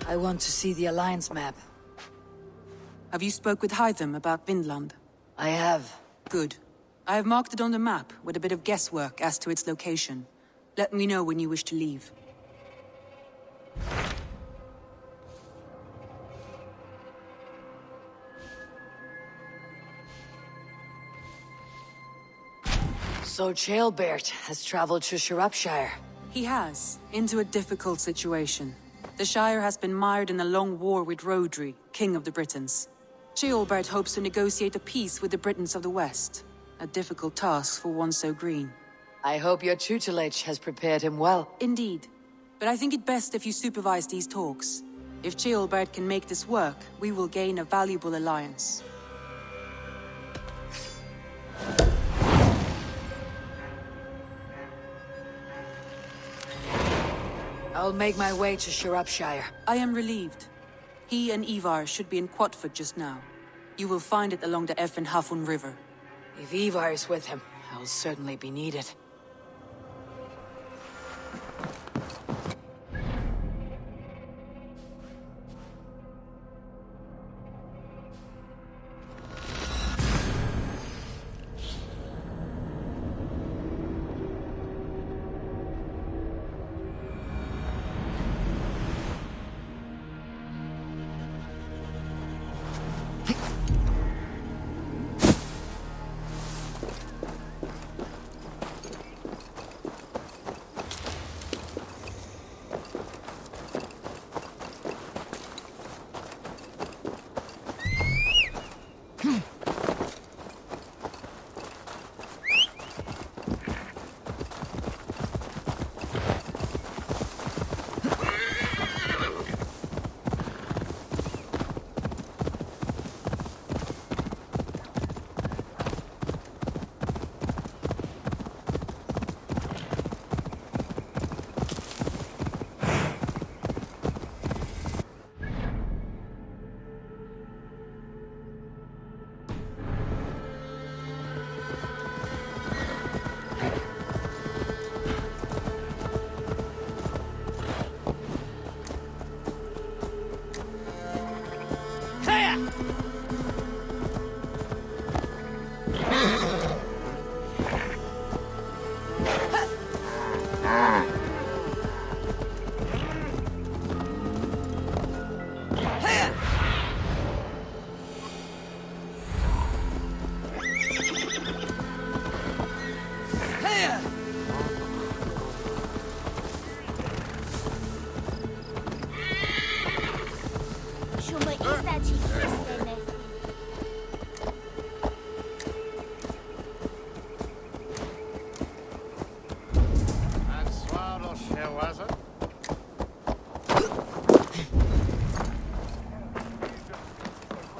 I want to see the Alliance map. Have you spoke with Hytham about Vinland? I have. Good. I have marked it on the map with a bit of guesswork as to its location. Let me know when you wish to leave. So Sciropescire has traveled to Sciropescire. He has, into a difficult situation. The Shire has been mired in a long war with Rhodri, King of the Britons. Sciropescire hopes to negotiate a peace with the Britons of the West. A difficult task for one so green. I hope your tutelage has prepared him well. Indeed. But I think it best if you supervise these talks. If Sciropescire can make this work, we will gain a valuable alliance. I'll make my way to Sciropescire. I am relieved. He and Ivar should be in Quatford just now. You will find it along the Hafun River. If Ivar is with him, I'll certainly be needed.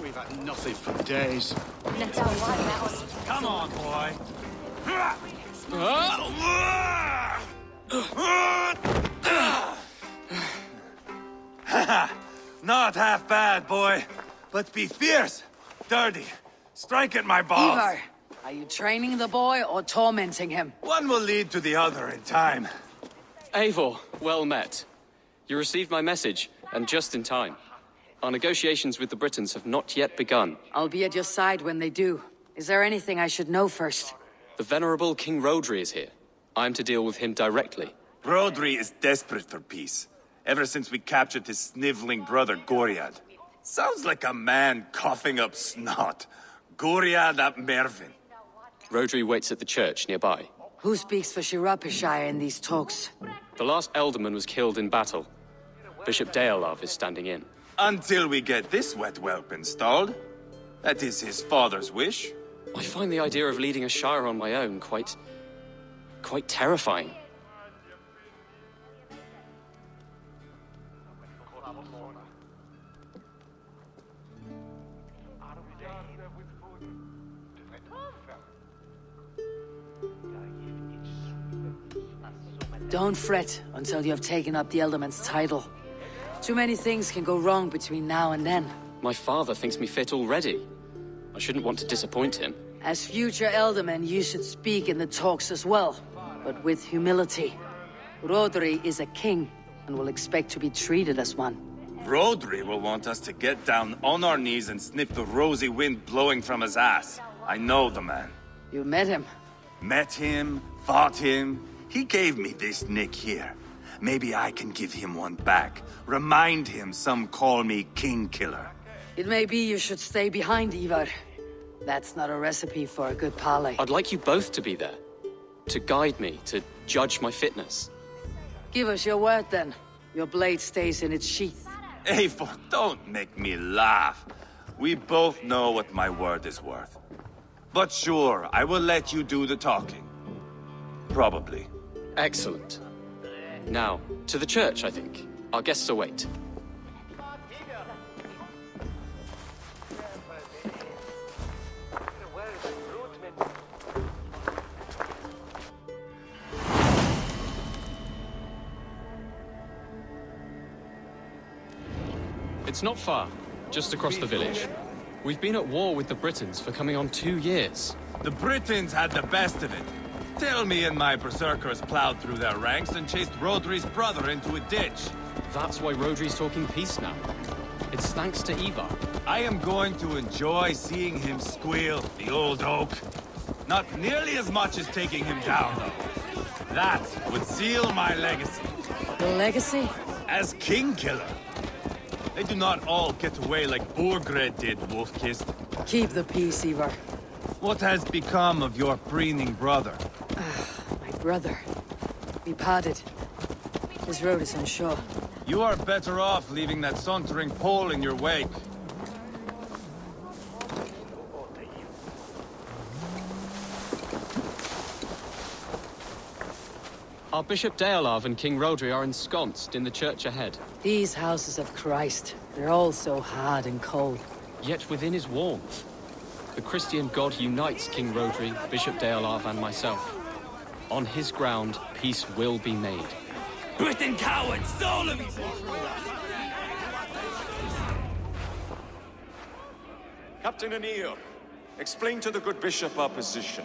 We've had nothing for days. Come on, boy. Not half bad, boy. But be fierce, dirty. Strike at my balls. Ivar, are you training the boy or tormenting him? One will lead to the other in time. Eivor, well met. You received my message, and just in time. Our negotiations with the Britons have not yet begun. I'll be at your side when they do. Is there anything I should know first? The venerable King Rhodri is here. I'm to deal with him directly. Rhodri is desperate for peace. Ever since we captured his sniveling brother, Goriad. Sounds like a man coughing up snot. Goriad ap Mervin. Rhodri waits at the church nearby. Who speaks for Sciropescire in these talks? The last alderman was killed in battle. Bishop Deolav is standing in. Until we get this wet whelp installed. That is his father's wish. I find the idea of leading a shire on my own quite terrifying. Don't fret until you have taken up the Elderman's title. Too many things can go wrong between now and then. My father thinks me fit already. I shouldn't want to disappoint him. As future Elderman, you should speak in the talks as well, but with humility. Rhodri is a king, and will expect to be treated as one. Rodri will want us to get down on our knees and sniff the rosy wind blowing from his ass. I know the man. You met him. Met him, fought him. He gave me this nick here. Maybe I can give him one back. Remind him some call me King Killer. It may be you should stay behind, Ivar. That's not a recipe for a good parley. I'd like you both to be there. To guide me, to judge my fitness. Give us your word, then. Your blade stays in its sheath. Eivor, don't make me laugh. We both know what my word is worth. But sure, I will let you do the talking. Probably. Excellent. Now, to the church, I think. Our guests await. It's not far, just across the village. We've been at war with the Britons for coming on 2 years. The Britons had the best of it. Tell me and my berserkers plowed through their ranks and chased Rodri's brother into a ditch. That's why Rodri's talking peace now. It's thanks to Ivar. I am going to enjoy seeing him squeal, the old oak. Not nearly as much as taking him down, though. That would seal my legacy. The legacy? As King Killer. They do not all get away like Borgred did, Wolf-Kissed. Keep the peace, Ivar. What has become of your preening brother? My brother. We parted. His road is unsure. You are better off leaving that sauntering Pole in your wake. Our Bishop Deolav and King Rodri are ensconced in the church ahead. These houses of Christ, they're all so hard and cold. Yet within is warmth. The Christian God unites King Rodri, Bishop Deolav, and myself. On his ground, peace will be made. Britain cowards, all of you! Captain Anir, explain to the good bishop our position.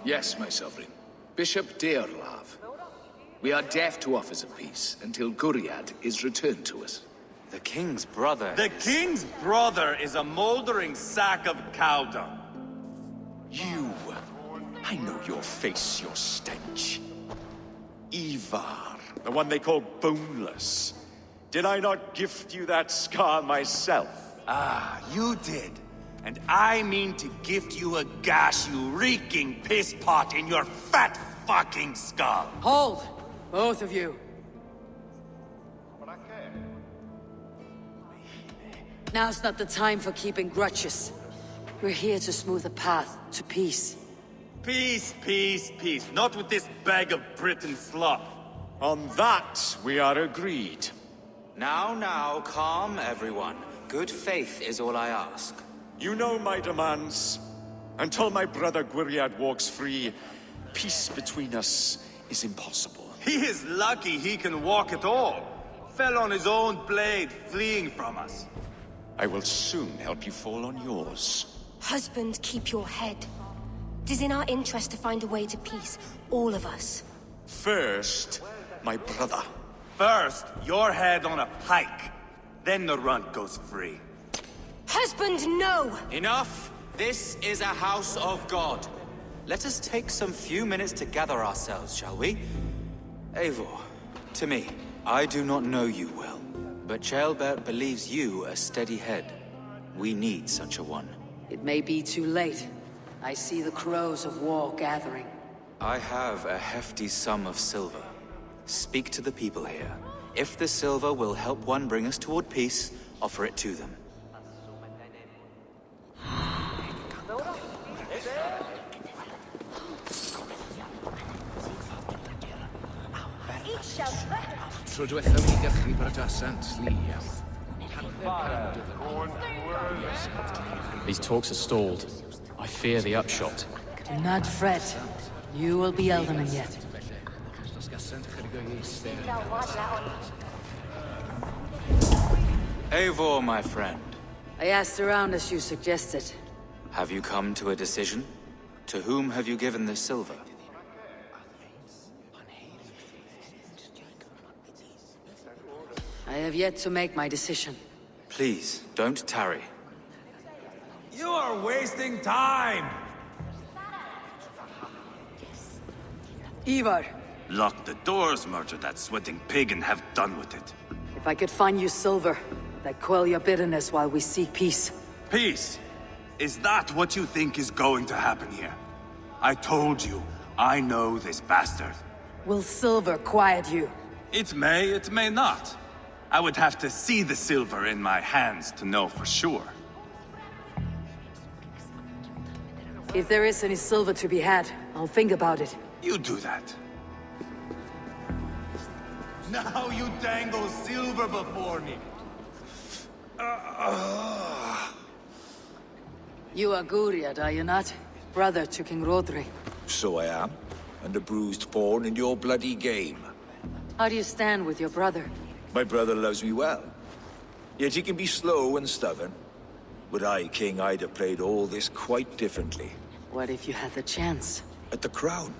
Yes, my sovereign. Bishop Deorlav. We are deaf to offers of peace until Guriad is returned to us. The king's brother The king's brother is a moldering sack of cow dung. You. I know your face, your stench. Ivar, the one they call boneless. Did I not gift you that scar myself? Ah, you did. And I mean to gift you a gash, you reeking piss pot in your fat fucking skull. Hold! Both of you. Now's not the time for keeping grudges. We're here to smooth a path to peace. Peace, peace, peace. Not with this bag of Britain slop. On that, we are agreed. Now, calm everyone. Good faith is all I ask. You know my demands. Until my brother Gwiriad walks free, peace between us is impossible. He is lucky he can walk at all. Fell on his own blade, fleeing from us. I will soon help you fall on yours. Husband, keep your head. It is in our interest to find a way to peace, all of us. First, my brother. First, your head on a pike. Then the runt goes free. Husband, no! Enough! This is a house of God. Let us take some few minutes to gather ourselves, shall we? Eivor, to me, I do not know you well, but Ceolbert believes you a steady head. We need such a one. It may be too late. I see the crows of war gathering. I have a hefty sum of silver. Speak to the people here. If the silver will help one bring us toward peace, offer it to them. Tro diwethaf i ni gallu bradasant li. These talks are stalled. I fear the upshot. Do not fret. You will be Elderman yet. Eivor, my friend. I asked around as you suggested. Have you come to a decision? To whom have you given this silver? I I have yet to make my decision. Please, don't tarry. You are wasting time! Ivar, Lock the doors, murder that sweating pig, and have done with it. if I could find you silver, that quell your bitterness while we seek peace. Peace? Is that what you think is going to happen here? I told you, I know this bastard. Will silver quiet you? It may not. I would have to see the silver in my hands to know for sure. If there is any silver to be had, I'll think about it. You do that. Now you dangle silver before me. You are Guriad, are you not? Brother to King Rodri. So I am, and a bruised pawn in your bloody game. How do you stand with your brother? My brother loves me well. Yet he can be slow and stubborn. Were I king, I'd have played all this quite differently. What if you had the chance? At the crown,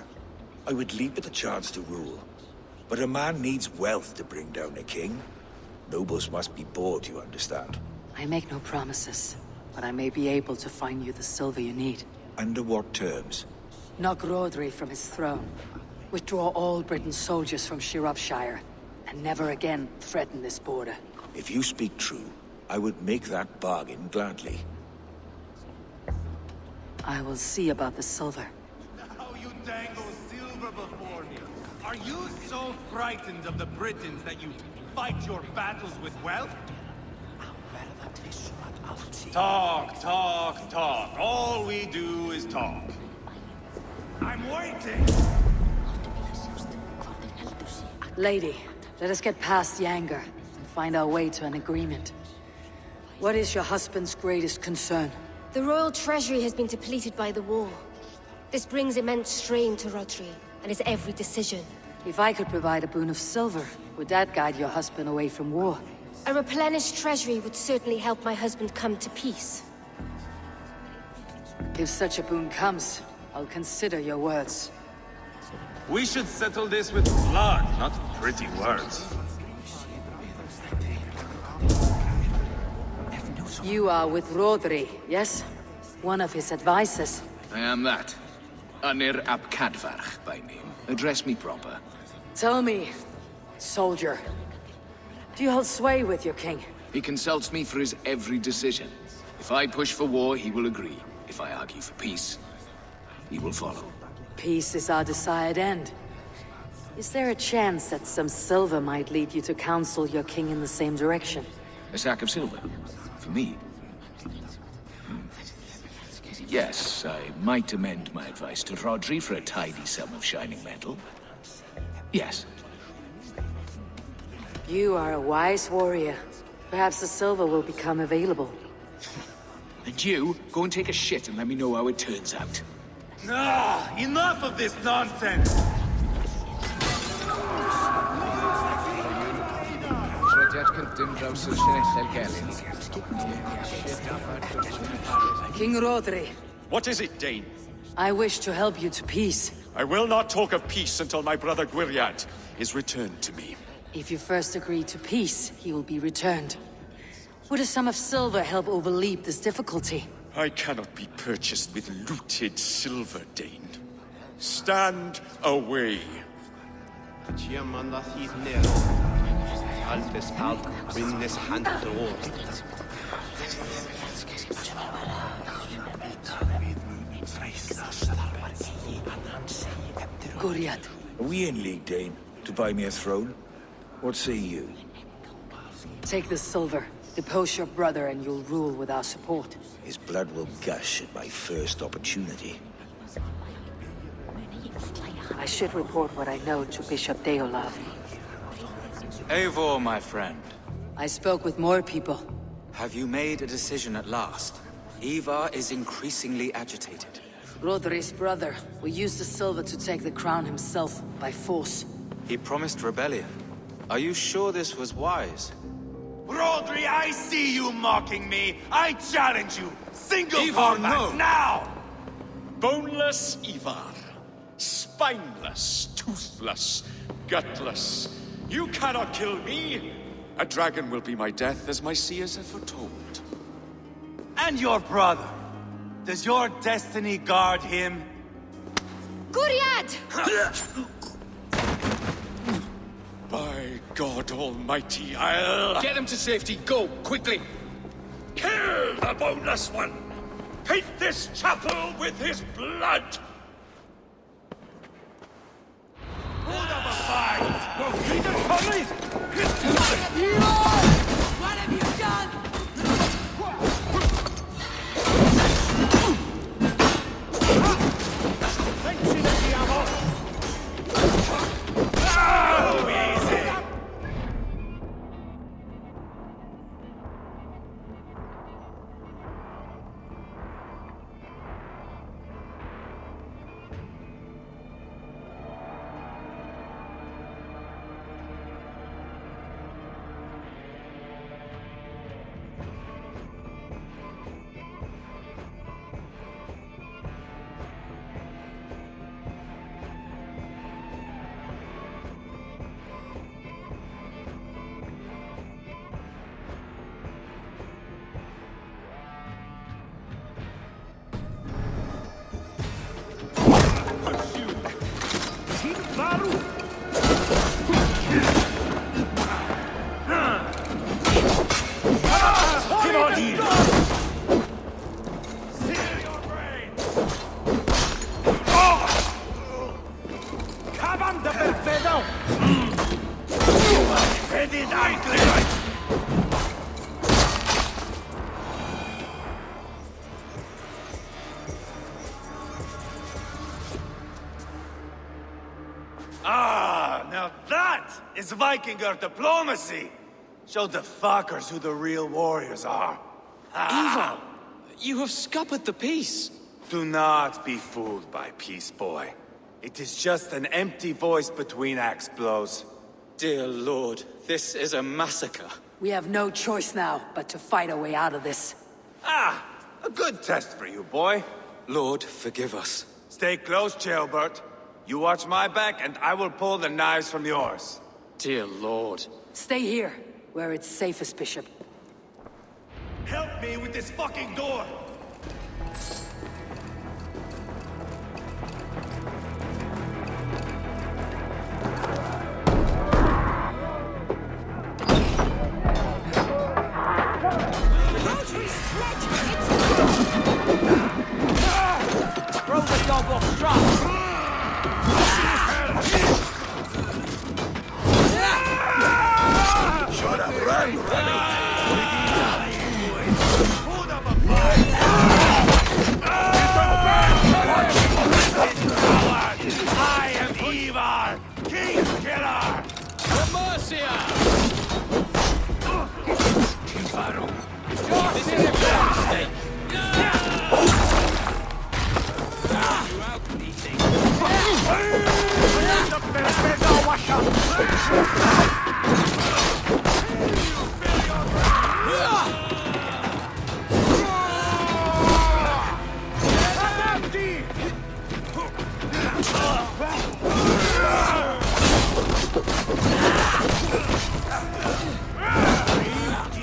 I would leap at the chance to rule. But a man needs wealth to bring down a king. Nobles must be bought, you understand. I make no promises, but I may be able to find you the silver you need. Under what terms? Knock Rodri from his throne. Withdraw all Britain's soldiers from Sciropescire, and never again threaten this border. If you speak true, I would make that bargain gladly. I will see about the silver. Now you dangle silver before me. Are you so frightened of the Britons that you fight your battles with wealth? Talk, talk, talk. All we do is talk. I'm waiting! Lady, let us get past the anger and find our way to an agreement. What is your husband's greatest concern? The royal treasury has been depleted by the war. This brings immense strain to Rodri, and his every decision. If I could provide a boon of silver, would that guide your husband away from war? A replenished treasury would certainly help my husband come to peace. If such a boon comes, I'll consider your words. We should settle this with blood, not pretty words. You are with Rodri, yes? One of his advisors. I am that. Anir ap Cadfarch by name. Address me proper. Tell me, soldier, do you hold sway with your king? He consults me for his every decision. If I push for war, he will agree. If I argue for peace, he will follow. Peace is our desired end. Is there a chance that some silver might lead you to counsel your king in the same direction? A sack of silver? For me? Yes, I might amend my advice to Rodri for a tidy sum of shining metal. Yes. You are a wise warrior. Perhaps the silver will become available. And you, go and take a shit and let me know how it turns out. Ah, enough of this nonsense! King Rodri, What is it, Dane? I wish to help you to peace. I will not talk of peace until my brother Gwiriad is returned to me. If you first agree to peace, he will be returned. Would a sum of silver help overleap this difficulty? I cannot be purchased with looted silver, Dane. Stand away. Guriad, Are we in league, Dane? To buy me a throne? What say you? take the silver. Depose your brother and you'll rule with our support. His blood will gush at my first opportunity. I should report what I know to Bishop Deolav. Eivor, my friend. I spoke with more people. Have you made a decision at last? Ivar is increasingly agitated. Rodri's brother will use the silver to take the crown himself by force. He promised rebellion. Are you sure this was wise? Rodri, I see you mocking me! I challenge you! Single Ivar, combat, no! now! Boneless Ivar. Spineless, toothless, gutless. You cannot kill me! A dragon will be my death, as my seers have foretold. And your brother. Does your destiny guard him? Guriad! By God Almighty, I'll... Get him to safety. Go, quickly. Kill the boneless one! Paint this chapel with his blood! What have you done? Ah, now that is Vikinger diplomacy! Show the fuckers who the real warriors are. Ivar! You have scuppered the peace! Do not be fooled by peace, boy. It is just an empty voice between axe blows. Dear Lord, this is a massacre. We have no choice now but to fight our way out of this. Ah, a good test for you, boy. Lord, forgive us. Stay close, Jailbert. You watch my back, and I will pull the knives from yours. Dear Lord. Stay here, where it's safest, Bishop. Help me with this fucking door! Throw the dog off strap! Shut up, run! I am Ivar, King Killer! Mercia! This is a bad mistake.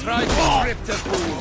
Try to grip the fool.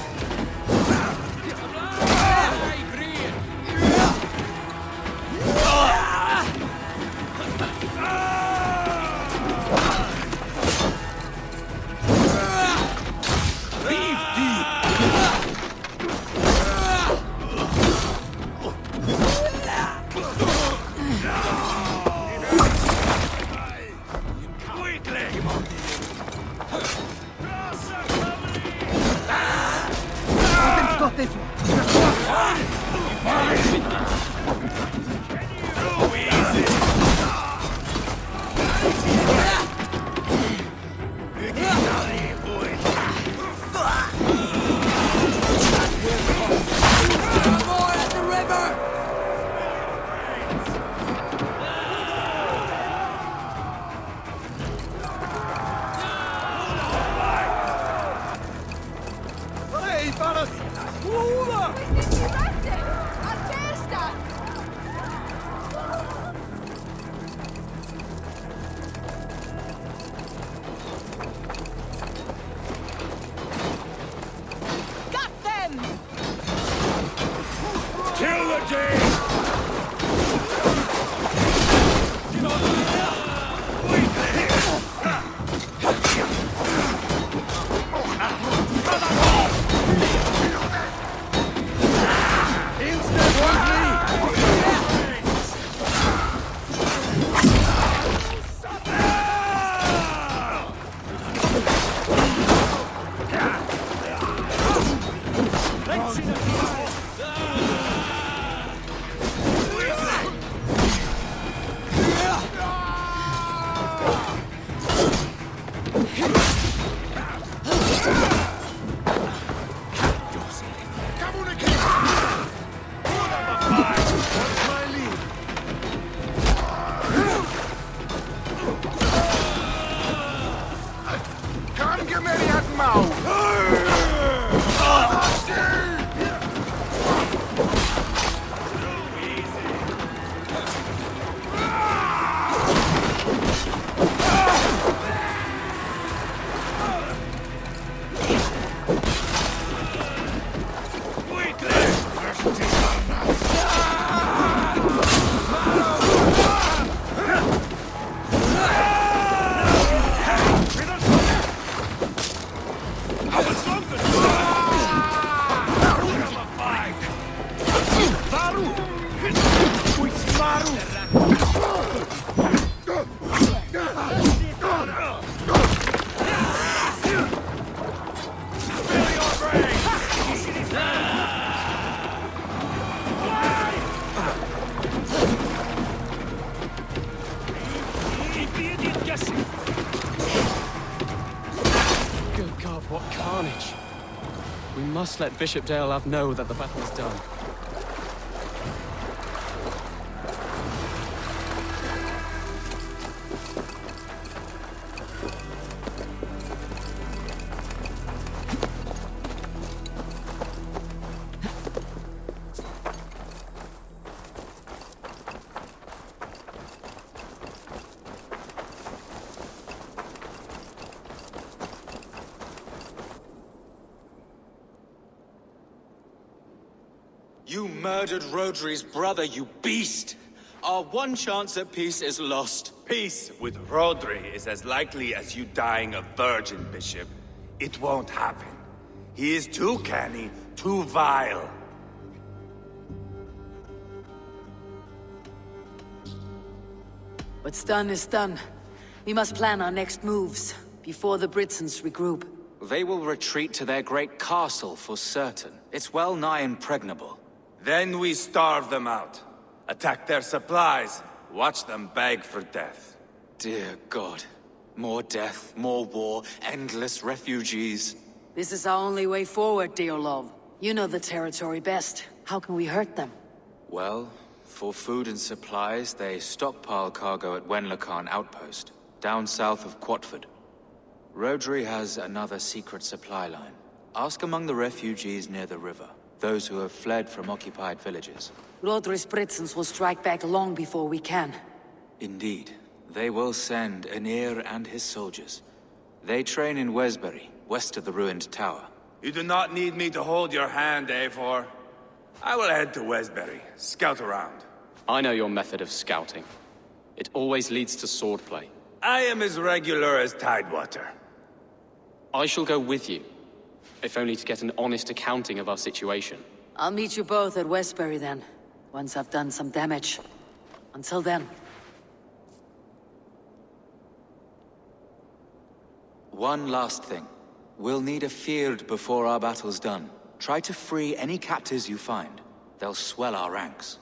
Good God, what carnage! We must let Bishop Deolav know that the battle is done. You murdered Rodri's brother, you beast! Our one chance at peace is lost. Peace with Rodri is as likely as you dying a virgin, Bishop. It won't happen. He is too canny, too vile. What's done is done. We must plan our next moves, before the Britons regroup. They will retreat to their great castle for certain. It's well nigh impregnable. Then we starve them out. Attack their supplies. Watch them beg for death. Dear God. More death, more war, endless refugees. This is our only way forward, Deolov. You know the territory best. How can we hurt them? Well, for food and supplies, they stockpile cargo at Wenlacan outpost, down south of Quatford. Rodri has another secret supply line. Ask among the refugees near the river. Those who have fled from occupied villages. Rodri's Britons will strike back long before we can. Indeed. They will send Anir and his soldiers. They train in Wesbury, west of the ruined tower. You do not need me to hold your hand, Eivor. I will head to Wesbury, scout around. I know your method of scouting. It always leads to swordplay. I am as regular as Tidewater. I shall go with you, if only to get an honest accounting of our situation. I'll meet you both at Westbury then, once I've done some damage. Until then. One last thing. We'll need a field before our battle's done. Try to free any captives you find. They'll swell our ranks.